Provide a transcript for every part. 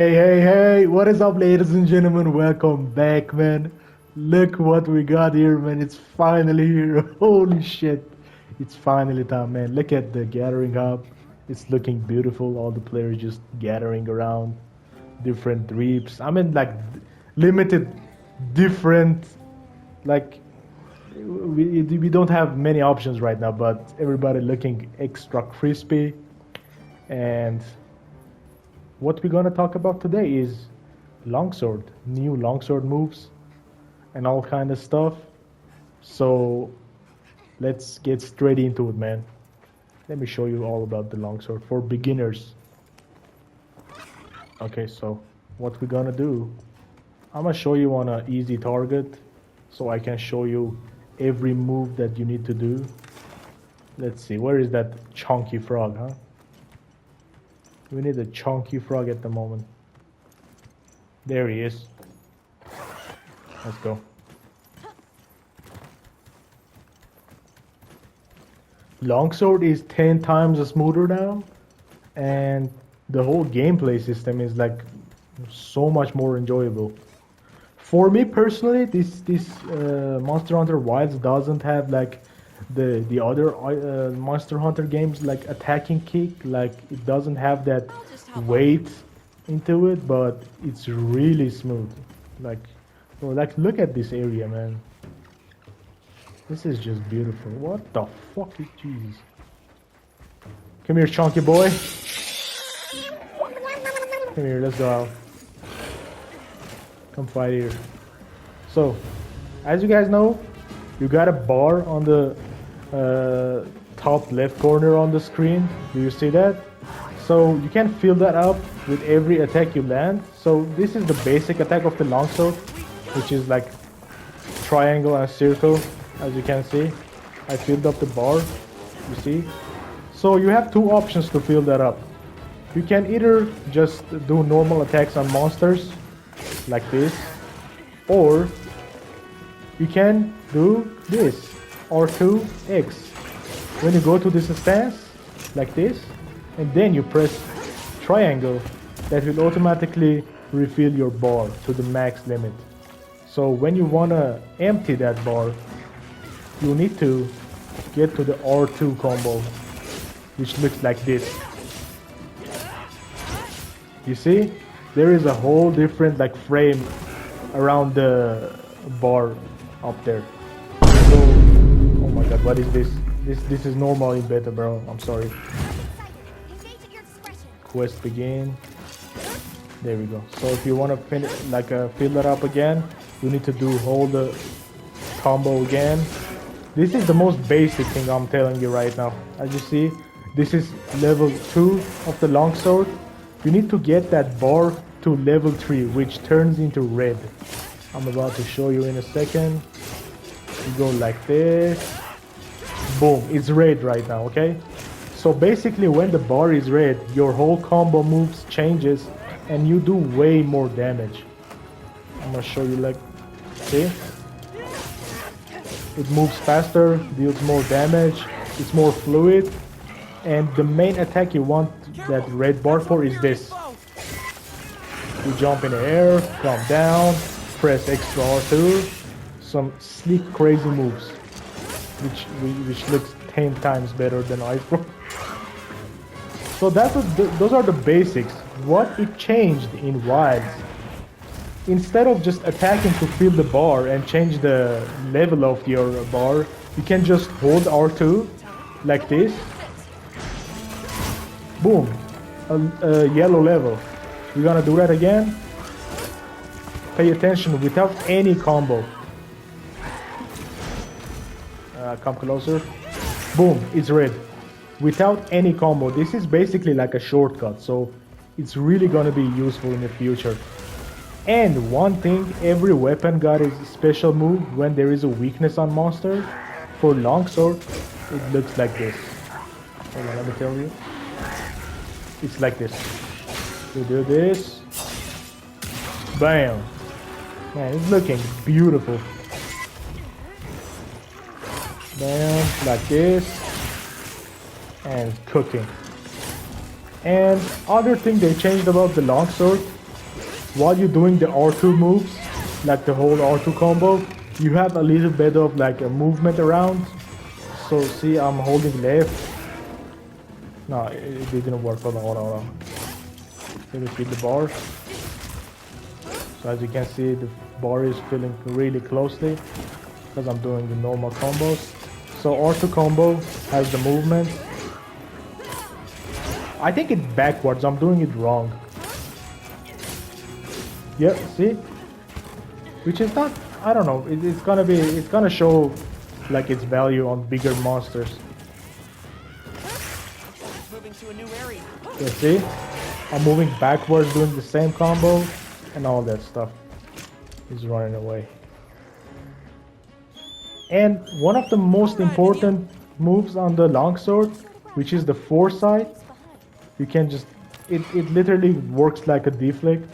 Hey, what is up, ladies and gentlemen? Welcome back, man. Look what we got here, man. It's finally here. Holy shit. It's finally time, man. Look at the gathering hub. It's looking beautiful. All the players just gathering around different reaps. I mean, like, limited, different, like, we don't have many options right now, but everybody looking extra crispy. And what we're gonna talk about today is longsword, new longsword moves, and all kind of stuff. So let's get straight into it, man. Let me show you all about the longsword for beginners. Okay, so what we're gonna do, I'm gonna show you on an easy target, so I can show you every move that you need to do. Let's see, where is that chunky frog, huh? We need a chunky frog at the moment. There he is. Let's go. Longsword is 10 times smoother now, and the whole gameplay system is like so much more enjoyable. For me personally, this Monster Hunter Wilds doesn't have like the other Monster Hunter games like attacking kick. Like it doesn't have that weight into it, but it's really smooth. Like, well, like look at this area, man. This is just beautiful. What the fuck is Jesus? Come here, chunky boy. Come here, let's go out. Come fight here. So, as you guys know, you got a bar on the top left corner on the screen. Do you see that? So you can fill that up with every attack you land. So this is the basic attack of the longsword, which is like triangle and circle, as you can see. I filled up the bar, you see. So you have two options to fill that up. You can either just do normal attacks on monsters, like this, or you can do this, R2X. When you go to this stance, like this, and then you press triangle, that will automatically refill your bar to the max limit. So when you wanna empty that bar, you need to get to the R2 combo, which looks like this. You see, there is a whole different like frame around the bar up there. So, oh my god, what is this? This is normal in beta, bro. I'm sorry. Quest begin. There we go. So if you want to finish, like fill that up again, you need to do hold the combo again. This is the most basic thing I'm telling you right now. As you see, this is level 2 of the longsword. You need to get that bar to level 3, which turns into red. I'm about to show you in a second. You go like this. Boom, it's red right now, okay? So basically when the bar is red, your whole combo moves changes and you do way more damage. I'm gonna show you like, see? It moves faster, deals more damage, it's more fluid, and the main attack you want that red bar for is this. You jump in the air, come down, press extra R2, some sleek crazy moves, which looks 10 times better than Ice-Bro. So those are the basics. What it changed in Wilds, instead of just attacking to fill the bar and change the level of your bar, you can just hold R2 like this. Boom, a yellow level. We're gonna do that again. Pay attention, without any combo. Come closer. Boom, it's red. Without any combo. This is basically like a shortcut, so it's really gonna be useful in the future. And one thing, every weapon got a special move when there is a weakness on monster. For longsword, it looks like this. Hold on, let me tell you. It's like this. You do this. Bam. Man, it's looking beautiful. Bam, like this. And cooking. And other thing they changed about the longsword while you're doing the R2 moves, like the whole R2 combo, you have a little bit of like a movement around. So see, I'm holding left. No, it didn't work. Hold on. Let me feed the bar. So as you can see, the bar is filling really closely because I'm doing the normal combos. So R2 combo has the movement. I think it's backwards. I'm doing it wrong. Yep, see? Which is not, I don't know, it's gonna show like its value on bigger monsters. Moving to a new area. You see? I'm moving backwards doing the same combo and all that stuff is running away. And one of the most important moves on the longsword, which is the foresight, you can just, it literally works like a deflect.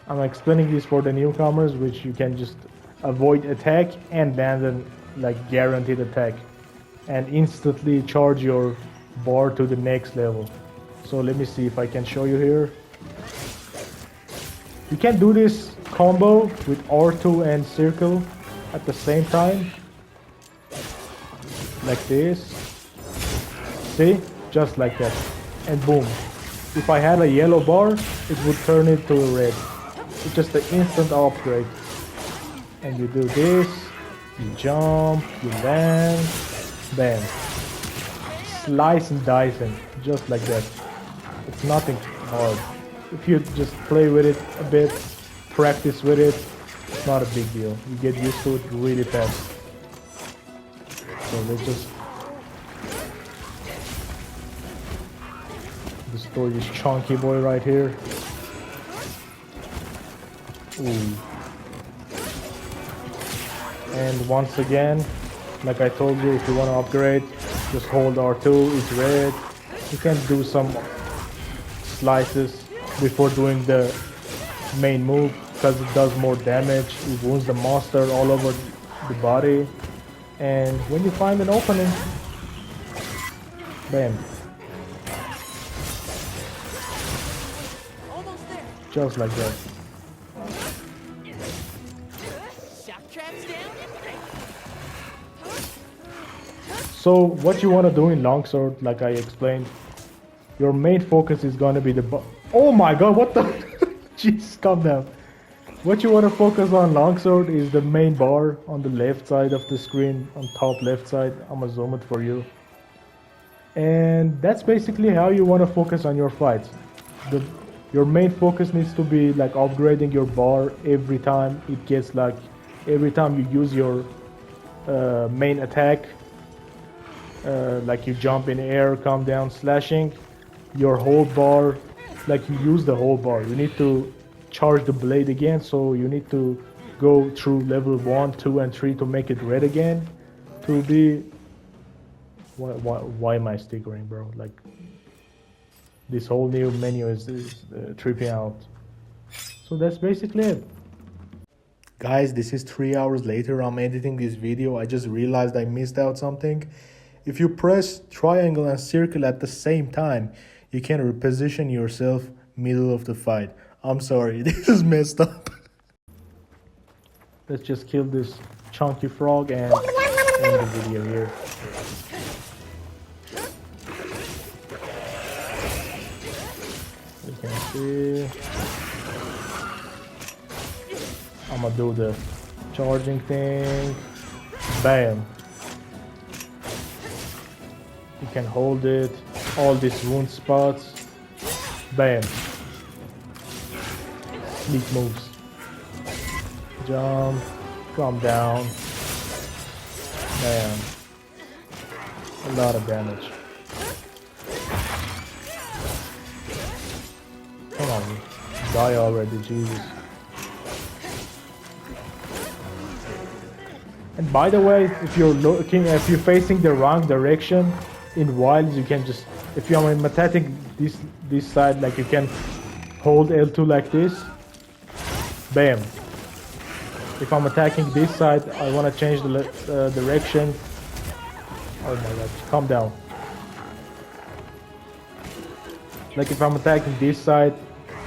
I'm explaining this for the newcomers, which you can just avoid attack and land an like guaranteed attack and instantly charge your bar to the next level. So let me see if I can show you here. You can do this combo with R2 and circle at the same time, like this. See, just like that, and boom. If I had a yellow bar, it would turn it to a red. It's just an instant upgrade. And you do this, you jump, you land, bam. Slice and dicing, just like that. It's nothing hard. If you just play with it a bit, practice with it, it's not a big deal. You get used to it really fast. So let's just destroy this chunky boy right here. Ooh. And once again, like I told you, if you want to upgrade, just hold R2, it's red. You can do some slices before doing the main move because it does more damage. It wounds the monster all over the body. And when you find an opening, bam. Almost there. Just like that. Shock traps down. So what you want to do in longsword, like I explained, your main focus is going to be the oh my god, what the jeez, calm down. What you want to focus on longsword is the main bar on the left side of the screen, on top left side. I'm gonna zoom it for you. And that's basically how you want to focus on your fights. Your main focus needs to be like upgrading your bar every time it gets like, every time you use your main attack, like you jump in air, come down, slashing, your whole bar, like you use the whole bar. You need to charge the blade again, so you need to go through level 1, 2 and 3 to make it red again, to be why am I stickering, bro? Like this whole new menu is tripping out. So that's basically it. Guys, this is 3 hours later. I'm editing this video. I just realized I missed out something. If you press triangle and circle at the same time, you can reposition yourself middle of the fight. I'm sorry, this is messed up. Let's just kill this chunky frog and end the video here. You can see. I'm gonna do the charging thing. Bam. You can hold it. All these wound spots. Bam. Sneak moves. Jump. Come down. Bam. A lot of damage. Come on. Die already, Jesus. And by the way, if you're facing the wrong direction in Wilds, you can just, if you're attacking this side, like you can hold L2 like this, bam. If I'm attacking this side, I want to change the direction. Oh my god, calm down. Like if I'm attacking this side,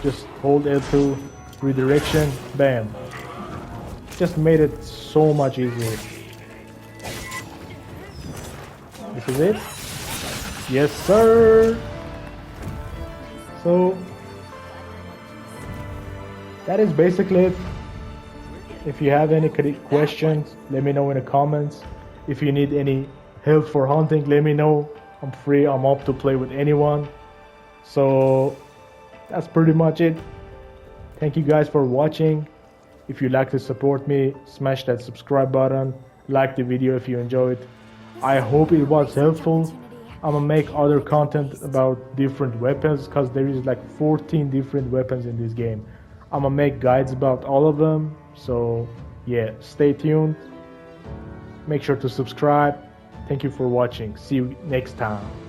just hold L2, redirection, bam. Just made it so much easier. This is it. Yes, sir. So that is basically it. If you have any questions, let me know in the comments. If you need any help for hunting, let me know. I'm free, I'm up to play with anyone. So that's pretty much it. Thank you guys for watching. If you'd like to support me, smash that subscribe button, like the video if you enjoyed. I hope it was helpful. I'm gonna make other content about different weapons because there is like 14 different weapons in this game. I'm gonna make guides about all of them. So yeah, stay tuned. Make sure to subscribe. Thank you for watching. See you next time.